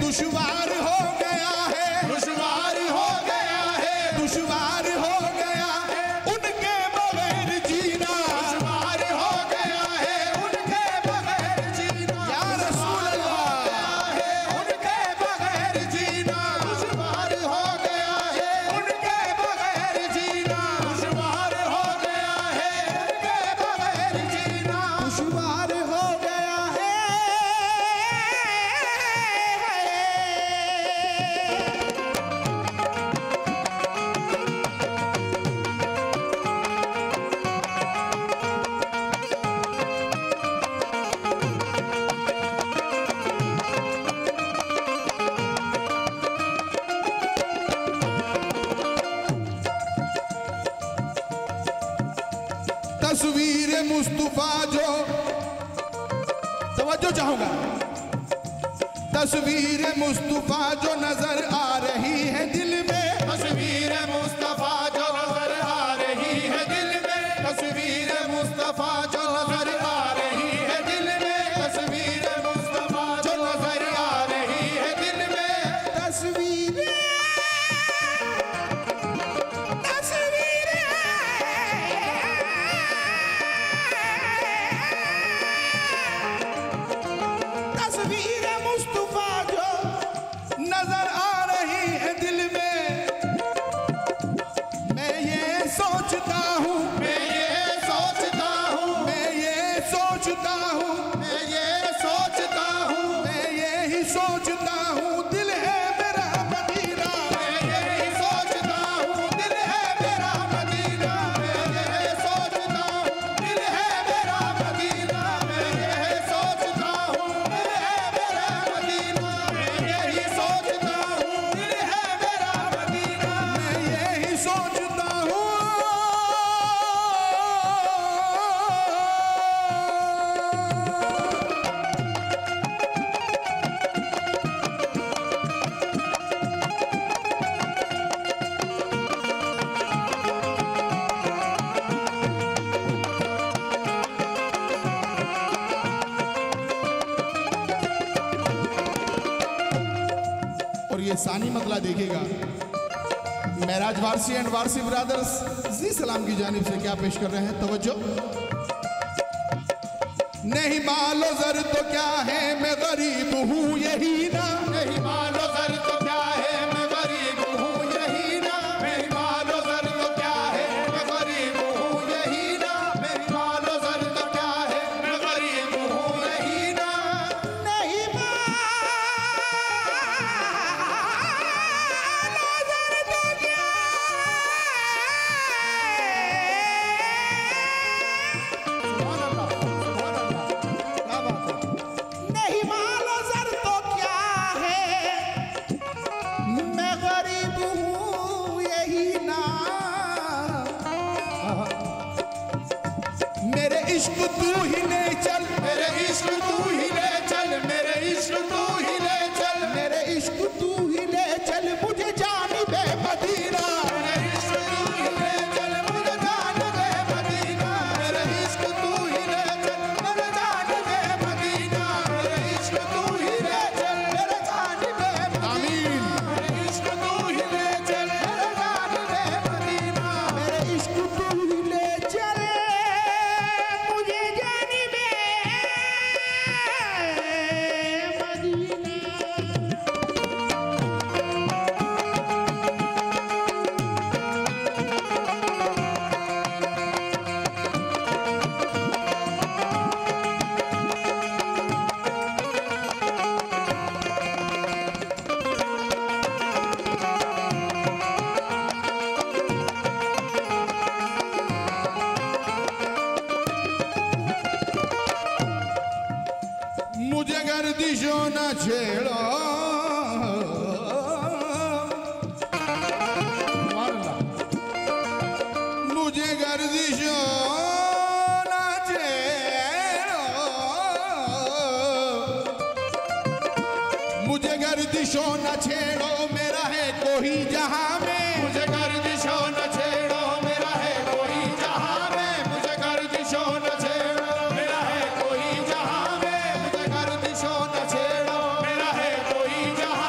दुश्वार हो गया है, दुश्वार हो गया है, दुश्वार हो गया है उनके बगैर जीना, दुश्वार हो गया है उनके बगैर जीना, या रसूल अल्लाह है उनके बगैर जीना, दुश्वार हो गया है उनके बगैर जीना, दुश्वार हो गया है उनके बगैर जीना, दुश्वार हो गया है। तस्वीर मुस्तफा जो, तवज्जो चाहूंगा, तस्वीर मुस्तफा जो नजर आ रही है दिल में, तस्वीर मुस्तफा जो नजर आ रही है दिल में, तस्वीर मुस्तफा जो नजर आ रही है दिल में, तस्वीर मुस्तफा जो नजर आ रही है दिल में, तस्वीर तस्वीर मुस्तफा जो नजर आ रही है दिल में, मैं ये सोचता हूँ, मैं ये सोचता हूँ, मैं ये सोचता हूँ, मैं ये सोचता हूँ, मैं यही सोचता हूँ दिल है मेरा मदीना, मैं यही सोचता हूँ दिल है मेरा मदीना, मैं यही सोचता हूँ दिल है मेरा मदीना, मैं यही सोचता हूँ दिल है मेरा मदीना, मैं यही सोचता हूँ दिल है मेरा मदीना, मैं यही सोचता हूँ। और ये सानी मतला देखेगा महराज वारसी एंड वारसी ब्रदर्स जी सलाम की जानिब से क्या पेश कर रहे हैं, तवज्जो। नहीं मालो जर तो क्या है मैं गरीब हूँ यही ना, नहीं मालो जर तो क्या है मैं गरीब हूँ यही ना, नहीं मालो जर तो क्या है मैं गरीब हूँ यही ना, नहीं मालो जर तो क्या है मैं गरीब हूँ यही ना, नहीं मालो जर तो क्या नहीं मालो जर तो क्या है मैं गरीब हूँ यही ना, मेरे इश्क तू ही ले चल, मेरे इश्क तू ही ले चल, मेरे इश्क तू ही ले चल, मेरे इश्क तू ही ले चल मुझे जानिबे मदीना, मेरे इश्क तू ही ले चल मुझे जानिबे मदीना, मेरे इश्क तू ही ले चल मेरे जानिबे मदीना, मेरे इश्क तू ही ले चल मेरे जानिबे मदीना, मेरे इश्क तू ही ले चल मेरे जानिबे मदीना, मेरे इश्क तू ही ले चल मुझे जानिबे मुझे गर्दिशों न छेड़ो, मुझे गर्दिशों न छेड़ो, मुझे गर्दिशों न छेड़ो मेरा है कोई जहां में, मुझे गर्दिशों न छेड़ो मेरा है कोई जहां में, मुझे गर्दिशों न छेड़ो मेरा है कोई जहां में, मुझे गर्दिशों न छेड़ो मेरा है कोई जहां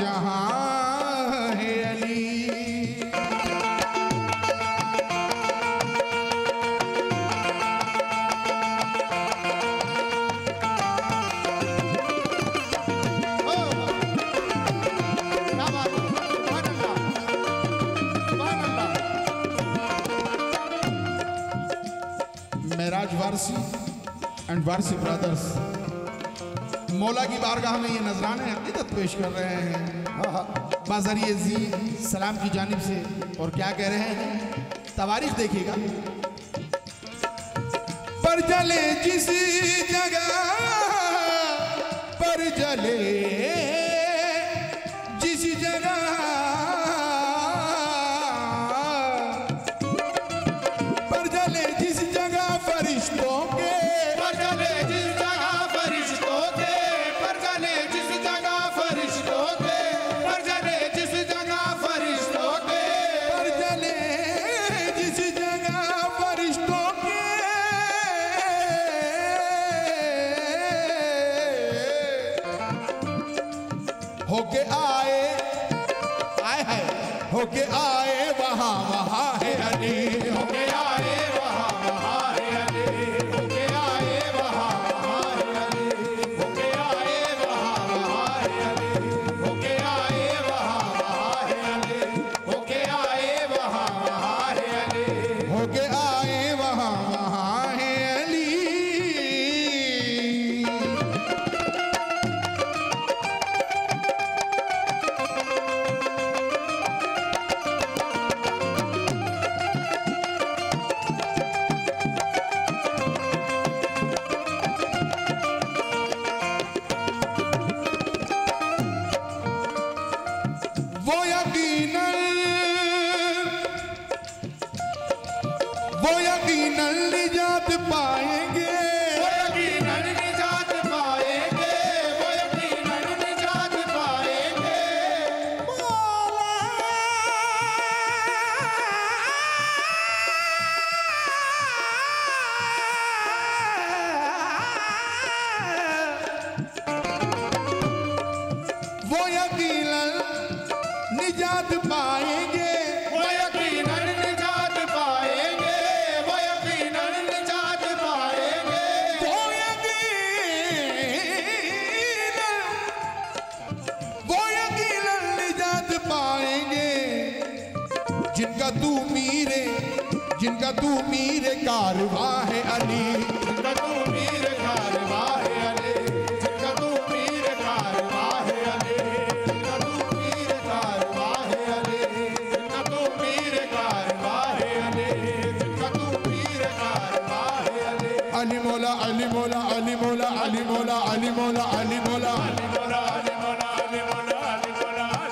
जहां है अली। मेराज वारसी एंड वारसी ब्रदर्स मौला की बारगाह में ये नजराने अकीदत पेश कर रहे हैं बाज़रिए जी सलाम की जानिब से। और क्या कह रहे हैं, तवारीख देखिएगा। पर जले जिस जगह पर जले जिस जगह पर जले जिस जगह फरिश्तों के पर जले जिस जगह फरिश्तों के पर जले जिस जगह फरिश्तों के पर जले जिस जगह फरिश्तों के पर जले जिस जगह फरिश्तों के होके आए आए है होके आए वहाँ वहाँ है अली। होके आए वहाँ वहाँ है अली। होके आए वहाँ वहाँ है अली। होके आए वहाँ वहाँ है अली। होके आए वहाँ वहाँ है अली। होके आए वहाँ वहाँ है अली। होके आए वहाँ वहाँ है अली। वो यकीनन निजात पाएंगे। वो यकीनन निजात पाएंगे। वो यकीनन निजात पाएंगे। वो यकीनन निजात पाएंगे। वो यकीनन निजात पाएंगे। वो यकीनन निजात पाएंगे। वो यकीनन निजात पाएंगे। जिनका तू मीरे कारवां है अली। जिनका तू मीरे कारवां है अली। जिनका तू मीरे कारवां है अली। जिनका तू मीरे कारवां है अली। जिनका तू मीरे कारवां है अली। जिनका तू मीरे कारवां है अली। अली मौला अली मौला अली मौला अली मौला अली मौला अली मौला अली मौला अली मौला अली मौला अली मौला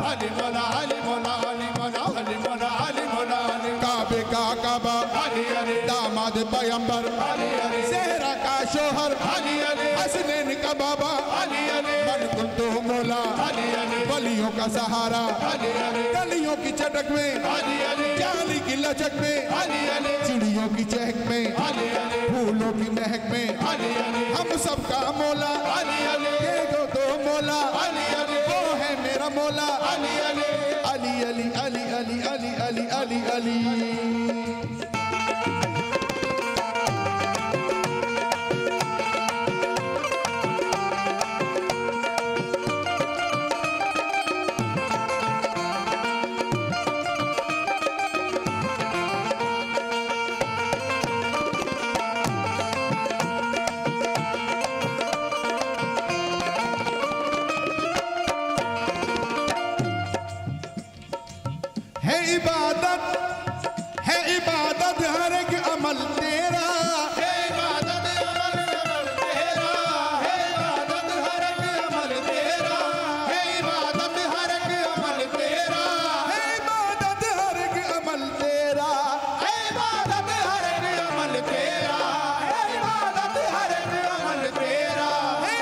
अली मौला अली मौला अली मौला अली मौला अली मौला अली काबे का काबा अली अली दामाद पैगंबर अली अली सेहरा का शोहर अली अली हसनैन का बाबा अली अली मन कुंतो मौला अली अली वलियों का सहारा अली अली गलियों की चटक में अली अली जाली की लचक में अली अली चिड़ियों की चहक में अली अली फूलों की महक में अली अली हम सबका मौला अली अली देखो तो मौला अली अली वो है मेरा मौला अली अली अली अली अली अली अली अली अली अली। है इबादत हर एक अमल तेरा। है इबादत अमल तेरा। है इबादत हर एक अमल तेरा। है इबादत हर एक अमल तेरा। है इबादत हर एक अमल तेरा। है इबादत हर एक अमल तेरा। है इबादत हर एक अमल तेरा। है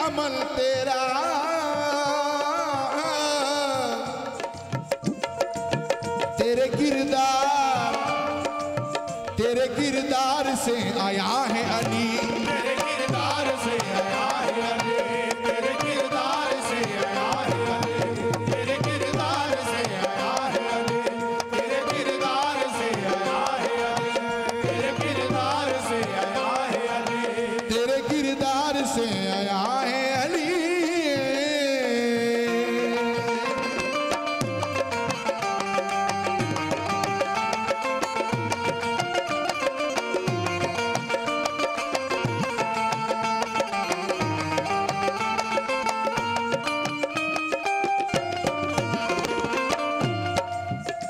अमल तेरा। तेरे किरदार किरदार से आया है अली, तेरे किरदार से आया है अली, तेरे किरदार से आया है अली, तेरे किरदार से आया है अली, तेरे किरदार से आया है अली, तेरे किरदार से आया है अली, तेरे किरदार से आया है अली।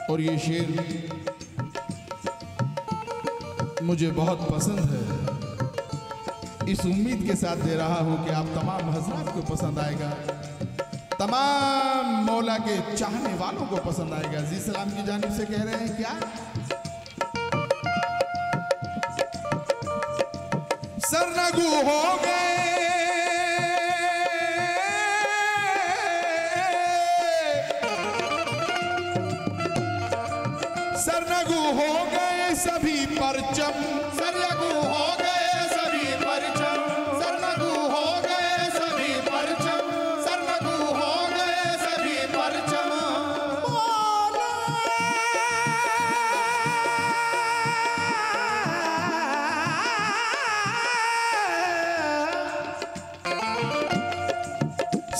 और ये शेर मुझे बहुत पसंद है, इस उम्मीद के साथ दे रहा हूं कि आप तमाम हज़रात को पसंद आएगा, तमाम मौला के चाहने वालों को पसंद आएगा। जी सलाम की जानिब से कह रहे हैं क्या? सरनगू हो गए सरनगू हो गए सभी परचम, सरनगू हो गए सभी परचम, सरनगू हो गए सभी परचम, सरनगू हो गए सभी परचम।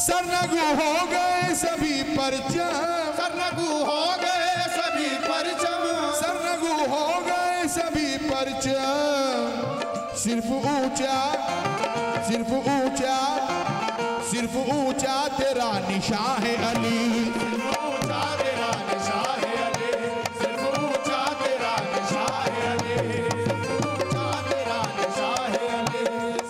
सरनगू हो गए सभी परचम, सरनगू हो गए सभी परचम, सरनगू हो गए सभी परचम। सिर्फ ऊंचा सिर्फ ऊंचा सिर्फ ऊंचा तेरा निशान है अली, ऊंचा तेरा निशान है अली, सिर्फ ऊंचा तेरा निशान है अली, ऊंचा तेरा निशान है अली,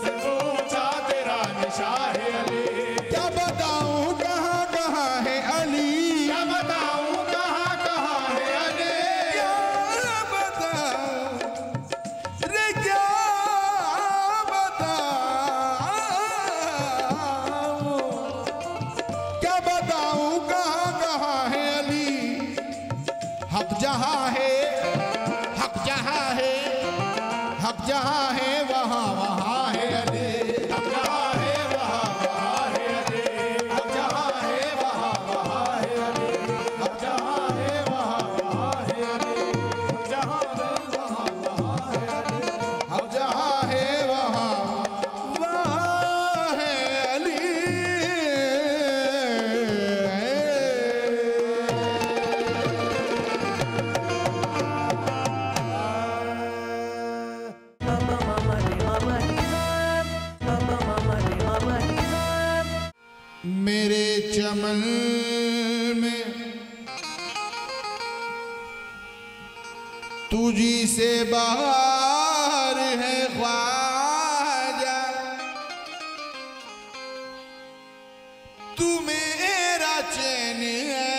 सिर्फ ऊंचा तेरा निशान है अली। क्या बताऊं कहाँ कहाँ है अली, क्या बताऊं कहाँ कहाँ है अली, क्या बताऊं रे क्या बताऊं, क्या बताऊं कहाँ कहाँ है अली। हक जहाँ है हक जहाँ है हक जहाँ है वहाँ वहाँ है अली, अब जहाँ है वहाँ वहाँ है अली, अब जहाँ है वहाँ वहाँ है अली, अब जहाँ है वहाँ वहाँ है अली, जहाँ है वहाँ वहाँ है अली। अब जहाँ है वहाँ वहाँ है अली। मेरे चमन में तुझी से बाहर है ख्वाजा, तू मेरा चैन है,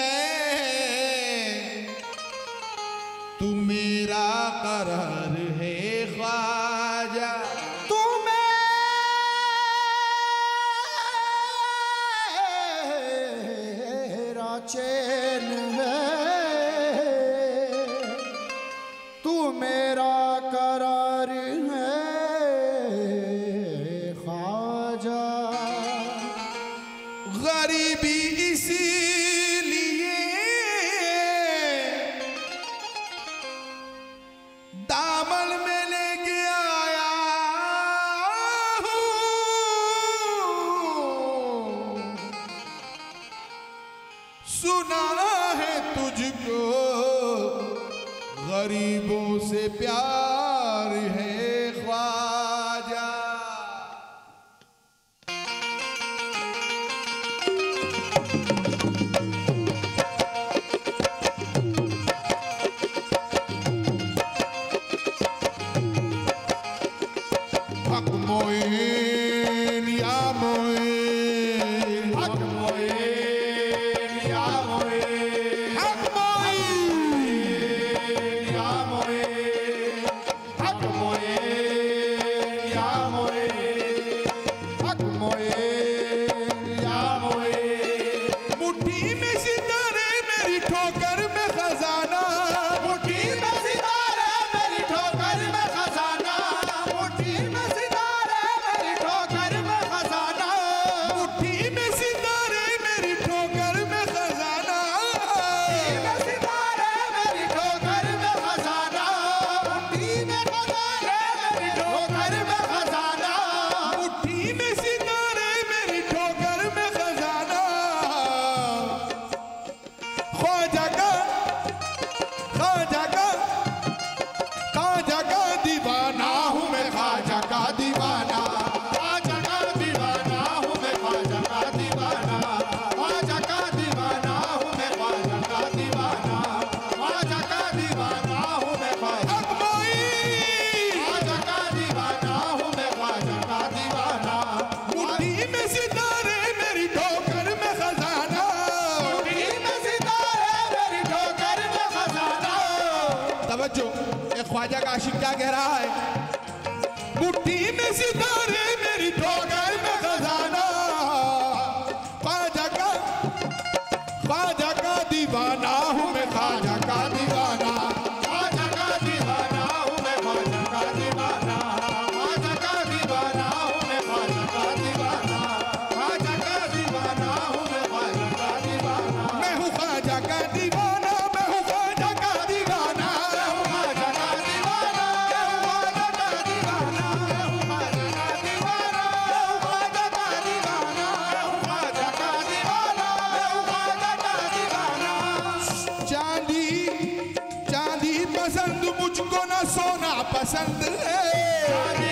तू मेरा करार है ख्वाजा। तू मेरा चैन है, तू मेरा करार है ख्वाजा। गरीबी इसीलिए दामन में लेके आया हूँ, सुना है तुझको गरीबों से प्यार है ख्वाजा। हक मोइन या मोइन, हक मोइन या मोइन, हक मोइन या मोइन, तवज्जो, एक ख्वाजा का आशिक क्या कह रहा है? मुट्ठी में सितारे मेरी ठोकर में खजाना, ख्वाजा का दीवाना हूँ मैं, ख्वाजा का दीवाना, ख्वाजा का दीवाना हूँ मैं, ख्वाजा का दीवाना, ख्वाजा का दीवाना हूँ मैं, ख्वाजा का दीवाना, ख्वाजा का दीवाना हूँ मैं, ख्वाजा का दीवाना, मैं हूँ ख्वाजा का दीवाना, मैं हूँ ख्वाजा का दीवाना, मैं हूँ ख्वाजा का दीवाना, मैं हूँ ख्वाजा का दीवाना, मैं हूँ ख्वाजा का दीवाना, मैं हूँ ख्वाजा का दीवाना, मैं हूँ ख्वाजा का दीवाना, मैं हूँ ख्वाजा का दीवाना। चांदी पसंद मुझको ना सोना पसंद है, चांदी